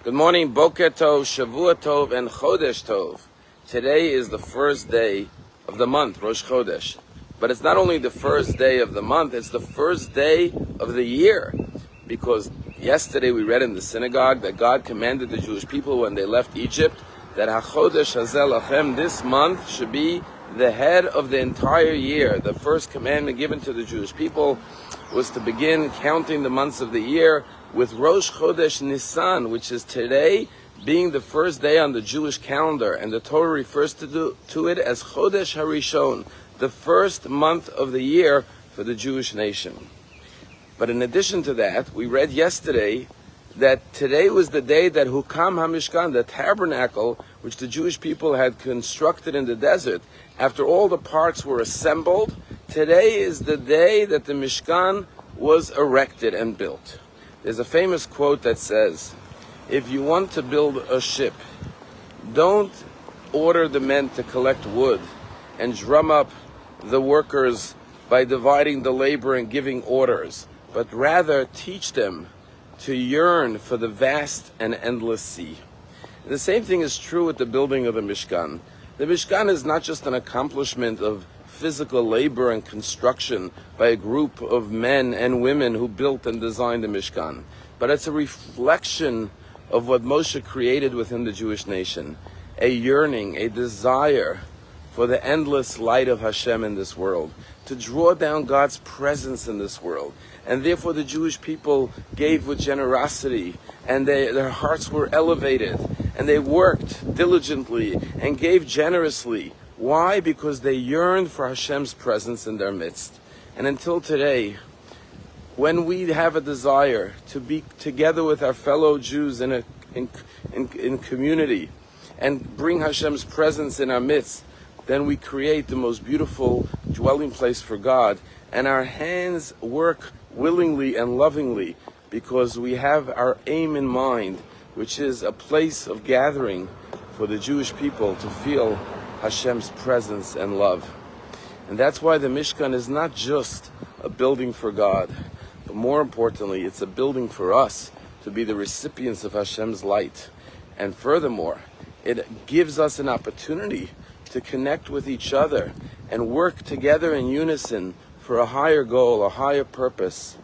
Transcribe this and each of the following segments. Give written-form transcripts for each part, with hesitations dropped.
Good morning, Boker Tov, Shavua Tov, and Chodesh Tov. Today is the first day of the month, Rosh Chodesh. But it's not only the first day of the month, it's the first day of the year. Because yesterday we read in the synagogue that God commanded the Jewish people when they left Egypt that HaChodesh Hazel Lachem, this month, should be the head of the entire year. The first commandment given to the Jewish people was to begin counting the months of the year with Rosh Chodesh Nisan, which is today, being the first day on the Jewish calendar. And the Torah refers to it as Chodesh HaRishon, the first month of the year for the Jewish nation. But in addition to that, we read yesterday that today was the day that Hukam HaMishkan, the tabernacle, which the Jewish people had constructed in the desert, after all the parts were assembled, today is the day that the Mishkan was erected and built. There's a famous quote that says, if you want to build a ship, don't order the men to collect wood and drum up the workers by dividing the labor and giving orders, but rather teach them to yearn for the vast and endless sea. The same thing is true with the building of the Mishkan. The Mishkan is not just an accomplishment of physical labor and construction by a group of men and women who built and designed the Mishkan, but it's a reflection of what Moshe created within the Jewish nation, a yearning, a desire for the endless light of Hashem in this world, to draw down God's presence in this world. And therefore the Jewish people gave with generosity, and their hearts were elevated, and they worked diligently and gave generously. Why? Because they yearned for Hashem's presence in their midst. And until today, when we have a desire to be together with our fellow Jews in community and bring Hashem's presence in our midst, then we create the most beautiful dwelling place for God. And our hands work willingly and lovingly because we have our aim in mind, which is a place of gathering for the Jewish people to feel Hashem's presence and love. And that's why the Mishkan is not just a building for God, but more importantly, it's a building for us to be the recipients of Hashem's light. And furthermore, it gives us an opportunity to connect with each other and work together in unison for a higher goal, a higher purpose,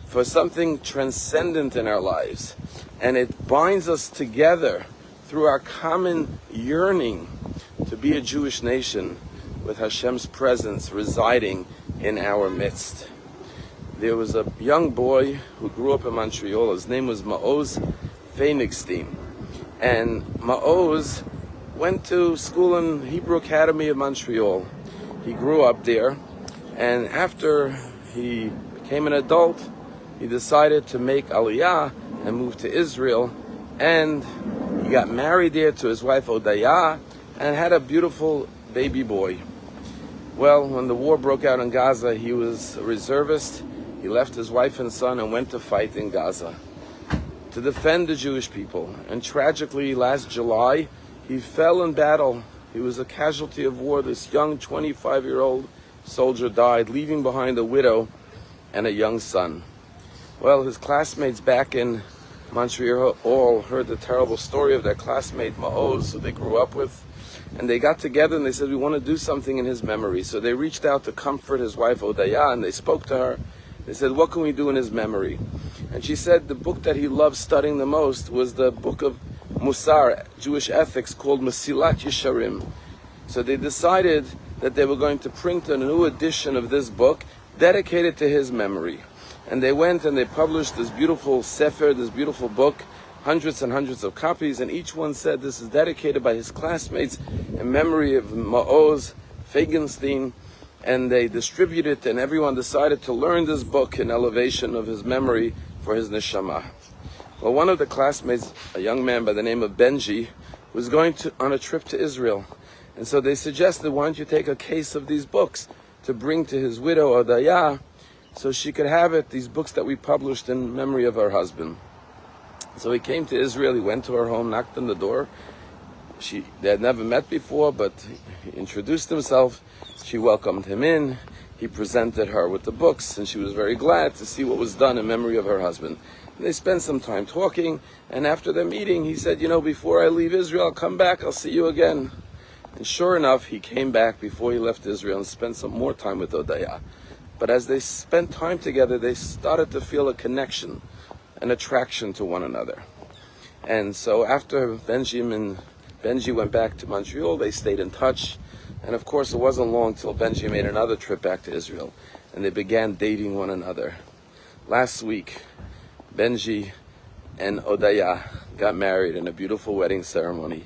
for something transcendent in our lives. And it binds us together through our common yearning to be a Jewish nation with Hashem's presence residing in our midst. There was a young boy who grew up in Montreal. His name was Maoz Phoenixstein. And Maoz went to school in Hebrew Academy of Montreal. He grew up there, and after he became an adult, he decided to make Aliyah and move to Israel, and he got married there to his wife Odaya and had a beautiful baby boy. Well, when the war broke out in Gaza, he was a reservist. He left his wife and son and went to fight in Gaza to defend the Jewish people. And tragically, last July, he fell in battle. He was a casualty of war. This young 25-year-old soldier died, leaving behind a widow and a young son. Well, his classmates back in Montreal all heard the terrible story of their classmate Maoz, who they grew up with. And they got together and they said, we want to do something in his memory. So they reached out to comfort his wife Odaya, and they spoke to her. They said, what can we do in his memory? And she said the book that he loved studying the most was the book of Musar, Jewish ethics, called Mesilat Yesharim. So they decided that they were going to print a new edition of this book dedicated to his memory. And they went and they published this beautiful sefer, this beautiful book, hundreds and hundreds of copies, and each one said this is dedicated by his classmates in memory of Maoz Phoenixstein. And they distributed it, and everyone decided to learn this book in elevation of his memory for his neshama. Well, one of the classmates, a young man by the name of Benji, was going on a trip to Israel. And so they suggested, why don't you take a case of these books to bring to his widow, Odaya, so she could have it, these books that we published in memory of her husband. So he came to Israel, he went to her home, knocked on the door. They had never met before, but he introduced himself. She welcomed him in. He presented her with the books, and she was very glad to see what was done in memory of her husband. And they spent some time talking, and after the meeting, he said, before I leave Israel, I'll come back, I'll see you again. And sure enough, he came back before he left Israel and spent some more time with Odaya. But as they spent time together, they started to feel a connection, an attraction to one another. And so after Benji went back to Montreal, they stayed in touch. And of course, it wasn't long till Benji made another trip back to Israel, and they began dating one another. Last week, Benji and Odaya got married in a beautiful wedding ceremony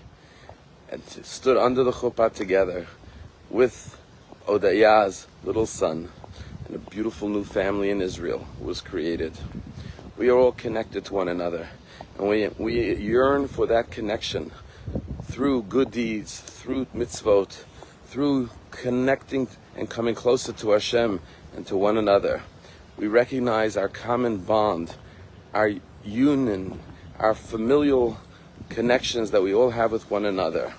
and stood under the chuppah together with Odaya's little son, and a beautiful new family in Israel was created. We are all connected to one another, and we yearn for that connection through good deeds, through mitzvot, through connecting and coming closer to Hashem and to one another. We recognize our common bond, our union, our familial connections that we all have with one another.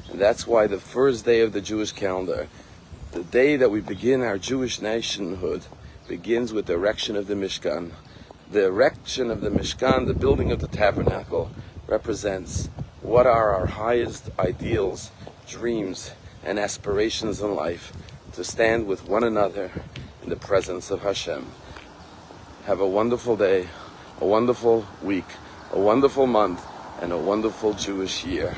And that's why the first day of the Jewish calendar, the day that we begin our Jewish nationhood, begins with the erection of the Mishkan. The erection of the Mishkan, the building of the tabernacle, represents what are our highest ideals, dreams, and aspirations in life, to stand with one another in the presence of Hashem. Have a wonderful day, a wonderful week, a wonderful month, and a wonderful Jewish year.